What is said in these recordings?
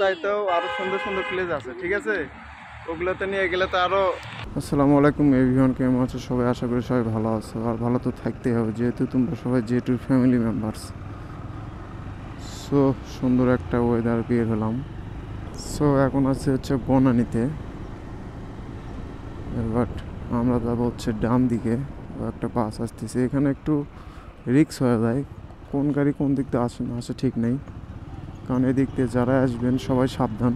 চাইতেও আরো সুন্দর সুন্দর প্লেস আছে, ঠিক আছে, ওগুলোতে নিয়ে গেলে তো আরো। আসসালামু আলাইকুম এভরিওয়ান, কেমন আছো সবাই? আশা করি সবাই ভালো আছো, আর ভালো তো থাকতেই হবে যেহেতু তোমরা সবাই জে2 ফ্যামিলি মেম্বার্স। সো সুন্দর একটা ওয়েদার বের হলাম। সো এখন আছে হচ্ছে বনানীতে, বাট আমরা যাবো হচ্ছে ডান দিকে। একটা বাস আসতেছে, এখানে একটু রিস্ক হয়ে যায়, কোন গাড়ি কোন দিক দিয়ে আসে না আসে ঠিক নেই, কারণ এদিক দিয়ে যারা আসবেন সবাই সাবধান,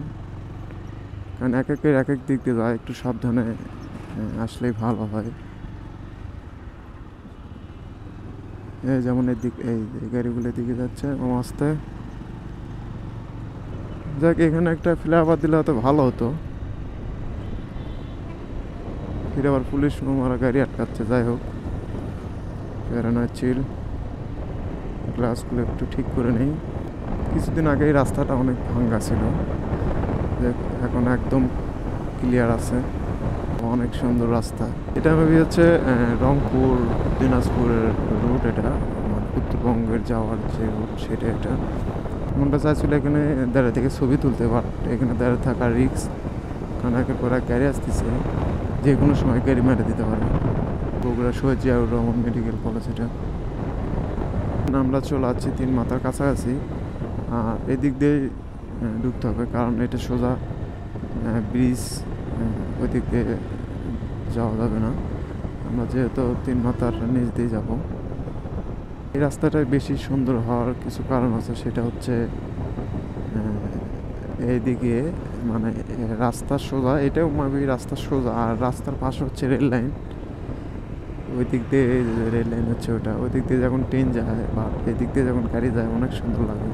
কারণ এক একের এক এক দিক দিয়ে যায়, একটু সাবধানে আসলেই ভালো হয়। এই যেমন এদিক এই গাড়িগুলো দিকে যাচ্ছে আস্তে। যাক, এখানে একটা ফ্লাইওভার দিলে হয়তো ভালো হতো, ফিরে আবার পুলিশ মারা গাড়ি আটকাচ্ছে। যাই হোক, বেড়ানো চিল, গ্লাসগুলো একটু ঠিক করে নেই। কিছুদিন আগে এই রাস্তাটা অনেক ভাঙ্গা ছিল, এখন একদম ক্লিয়ার আছে, অনেক সুন্দর রাস্তা। এটা ভাবি হচ্ছে রংপুর দিনাজপুরের রুট, এটা মানে উত্তরবঙ্গের যাওয়ার যে রুট সেটা। এটা মনটা চাইছিল এখানে দাঁড়িয়ে থেকে ছবি তুলতে, বাট এখানে দাঁড়িয়ে থাকা রিক্স, কারণ একের পর এক গাড়ি আসতেছে, যে কোনো সময় গাড়ি মেরে দিতে পারে। বগুড়া শহীদ জিয়াউর রহমান মেডিকেল কলেজ এটা। আমরা চলে আসছি তিন মাথার কাছাকাছি, আর এদিক দিয়ে ঢুকতে হবে, কারণ এটা সোজা ব্রিজ, ওই দিক দিয়ে যাওয়া যাবে না। আমরা যেহেতু তিন মাথার নিচ দিয়ে যাব। এই রাস্তাটা বেশি সুন্দর হওয়ার কিছু কারণ আছে, সেটা হচ্ছে এইদিকে মানে রাস্তা সোজা, এটাও মাবি রাস্তা সোজা, আর রাস্তার পাশে হচ্ছে রেল লাইন। ওই দিক দিয়ে রেল লাইন হচ্ছে ওটা, ওই দিক দিয়ে যখন ট্রেন যায় বা এদিক দিয়ে যখন গাড়ি যায় অনেক সুন্দর লাগে।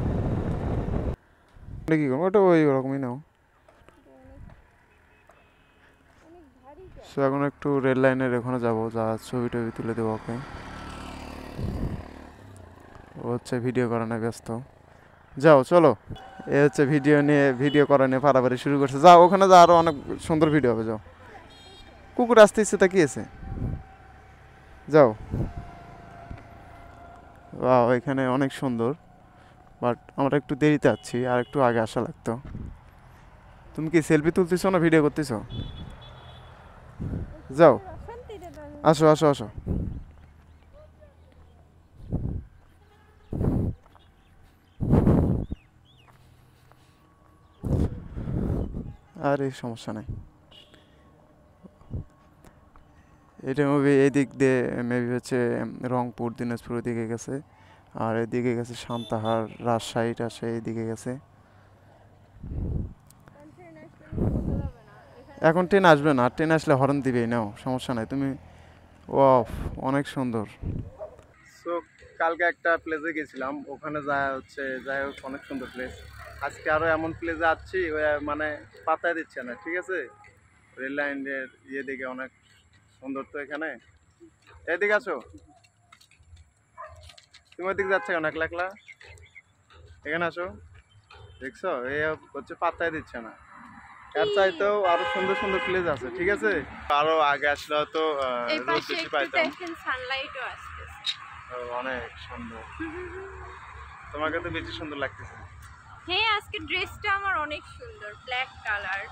কি করবো, ওটা ওই রকমই নাও। সো এখন একটু রেল লাইনের ওখানে যাবো, যা ছবি টবি তুলে দেবো ওকে। ও হচ্ছে ভিডিও করানো ব্যস্ত। যাও চলো, এ হচ্ছে ভিডিও করা নিয়ে পারাপারি শুরু করছে। যাও ওখানে, যা আরো অনেক সুন্দর ভিডিও হবে। যাও, কুকুর আসতে ইচ্ছে তাকিয়েছে, যাও। বাহ, এখানে অনেক সুন্দর, বাট আমরা একটু দেরিতে আছি, আর একটু আগে আসা লাগতো। তুমি কি সেলফি তুলতেছো না ভিডিও করতেছো? যাও, আসো আসো আসো। আরে সমস্যা নাই, এটা মেবি এই দিক দিয়ে মেবি হচ্ছে রংপুর দিনাজপুরের দিকে গেছে, আর এদিকে গেছে সান্তাহার রাজশাহী টাজশাহী এইদিকে গেছে। এখন ট্রেন আসবে না, ট্রেন আসলে হর্ন দিবেই, নাও সমস্যা নাই তুমি। ও, অনেক সুন্দর। সো কালকে একটা প্লেসে গেছিলাম, ওখানে যাই হোক অনেক সুন্দর প্লেস। আজকে আরো এমন প্লেসে যাচ্ছি, মানে পাত্তাই দিচ্ছে না, ঠিক আছে। রেল লাইনের দিকে অনেক সুন্দর তো এখানে। এদিকে আসো, তুমি ওইদিকে যাচ্ছে কেন একলা একলা? এখানে আসো, দেখছো এই হচ্ছে পাত্তাই দিচ্ছে না। এর চাইতেও আরো সুন্দর সুন্দর প্লেস আছে, ঠিক আছে। আরো আগে আসলে হয়তো রোদ বেশি পাইতাম। অনেক সুন্দর, তোমাকে তো বেশি সুন্দর লাগতেছে। হ্যাঁ, আজকে ড্রেসটা আমার অনেক সুন্দর, ব্ল্যাক কালার।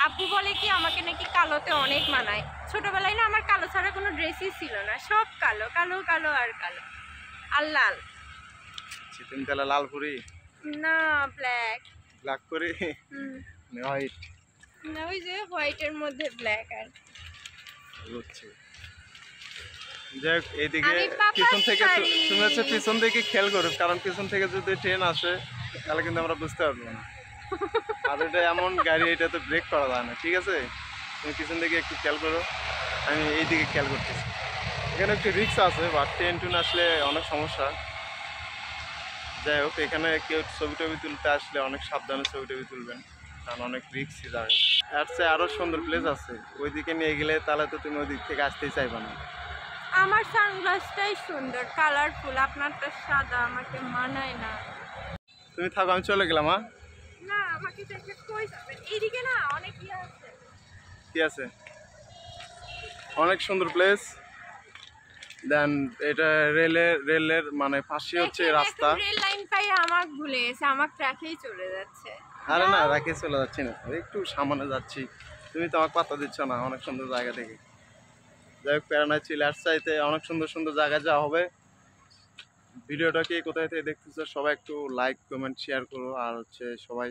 আব্বু বলে কি আমাকে নাকি কালোতে অনেক মানায়। ছোটবেলায় না আমার কালো ছাড়া কোনো ড্রেসই ছিল না, সব কালো কালো কালো আর কালো আর লাল। তুমি তাহলে লাল পরি না, ব্ল্যাক। ব্ল্যাক পরি, হোয়াইট। না, ওই যে হোয়াইটের মধ্যে ব্ল্যাক। আর বুঝছি। যাই হোক, এইদিকে পিছন থেকে তুমি হচ্ছে পিছন দিকে খেয়াল করো, কারণ পিছন থেকে যদি ট্রেন আসে তাহলে কিন্তু আমরা বুঝতে পারবো না। আর এটা এমন গাড়ি, এটা তো ব্রেক করা যায় না, ঠিক আছে। তুমি পিছন দিকে একটু খেয়াল করো, আমি এইদিকে খেয়াল করতেছি। এখানে একটু রিক্স আছে, বা ট্রেন টুন আসলে অনেক সমস্যা। যাই হোক, এখানে কেউ ছবি টবি তুলতে আসলে অনেক সাবধানে ছবি টবি তুলবেন, কারণ অনেক রিক্সই যাবে। আর চেয়ে আরও সুন্দর প্লেস আছে, ওইদিকে নিয়ে গেলে তাহলে তো তুমি ওই দিক থেকে আসতেই চাইবে না। আমার সানগ্লাসটাই সুন্দর, কালারফুল। আপনারটা সাদা, আমাকে মানায় না। তুমি থাকো, আমি চলে গেলাম। না, আমাকে দেখে কই যাবেন? এইদিকে না অনেক ইয়ে আছে। কি আছে? অনেক সুন্দর প্লেস। দেন এটা রেলের মানে পাশে হচ্ছে রাস্তা। রেল লাইন পাই আমাকে ভুলে গেছে, আমার ট্র্যাকেই চলে যাচ্ছে। আরে না, যাও। রাখে চলে যাচ্ছি না, একটু সামনে যাচ্ছি, তুমি তো আমাকে পাত্তা দিচ্ছ না। অনেক সুন্দর জায়গা থেকে, যাই হোক, প্যারানায় চিলার চাইতে অনেক সুন্দর সুন্দর জায়গায় যাওয়া হবে। ভিডিওটা কে কোথায় থেকে দেখতেছো সবাই একটু লাইক কমেন্ট শেয়ার করো, আর হচ্ছে সবাই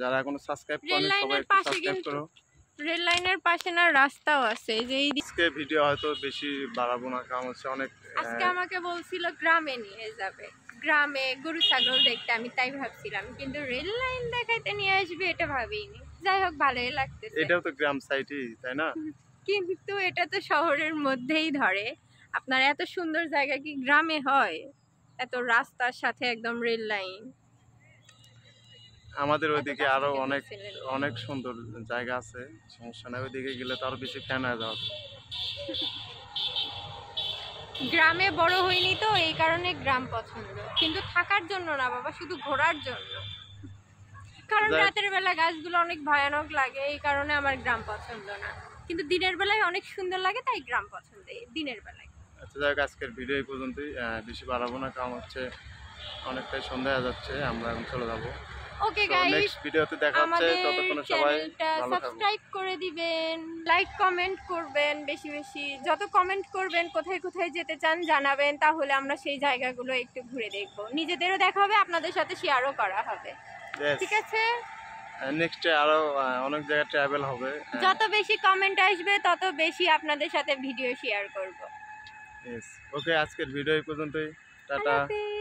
যারা এখনো সাবস্ক্রাইব রেল করেনি সবাই লাইনের একটু পাশে সাবস্ক্রাইব কিন্তু করো। রেল লাইনের পাশে না রাস্তাও আছে, যে এই আজকে ভিডিও হয়তো বেশি বাড়াবো না, কারণ হচ্ছে অনেক আজকে আমাকে বলছিল গ্রামে নিয়ে যাবে, গ্রামে গরু ছাগল দেখতে, আমি তাই ভাবছিলাম, কিন্তু রেল লাইন দেখাইতে নিয়ে আসবে এটা ভাবিনি। যাই হোক, ভালোই লাগতেছে। এটাও তো গ্রাম সাইডই, তাই না? কিন্তু এটা তো শহরের মধ্যেই ধরে। আপনার এত সুন্দর জায়গা কি গ্রামে হয়? এত রাস্তার সাথে একদম রেল লাইন। আমাদের এত ওইদিকে কাছ আরো থেকে অনেক দেখছিলেন। অনেক সুন্দর জায়গা আছে, সমস্যা নাই, ওইদিকে গেলে তো আরো বেশি ফ্যান হয়ে যাওয়া। গ্রামে বড় হইনি তো এই কারণে গ্রাম পছন্দ, কিন্তু থাকার জন্য না বাবা, শুধু ঘোরার জন্য। কারণ রাতের বেলা গাছগুলো অনেক ভয়ানক লাগে, এই কারণে আমার গ্রাম পছন্দ না। কিন্তু দিনের বেলায় অনেক সুন্দর লাগে, তাই গ্রাম পছন্দ দিনের বেলায়। আচ্ছা, যাই হোক, আজকের ভিডিও এই পর্যন্তই, বেশি বাড়াবো না, কারণ হচ্ছে অনেকটাই সন্ধ্যা হয়ে যাচ্ছে, আমরা এখন চলে যাবো। ওকে গাইস, নেক্সট ভিডিওতে দেখা হচ্ছে, আমাদের ততক্ষণে সবাই চ্যানেলটা ভালো থাকো। সাবস্ক্রাইব করে দিবেন, লাইক কমেন্ট করবেন, বেশি বেশি যত কমেন্ট করবেন, কোথায় কোথায় যেতে চান জানাবেন, তাহলে আমরা সেই জায়গাগুলো একটু ঘুরে দেখব, নিজেদেরও দেখা হবে, আপনাদের সাথে শেয়ারও করা হবে। ঠিক আছে, নেক্সটে আরো অনেক জায়গায় ট্রাভেল হবে। যত বেশি কমেন্ট আসবে তত বেশি আপনাদের সাথে ভিডিও শেয়ার করব। ওকে, আজকের ভিডিও এই পর্যন্তই, টাটা। আল্লাহ হাফেজ।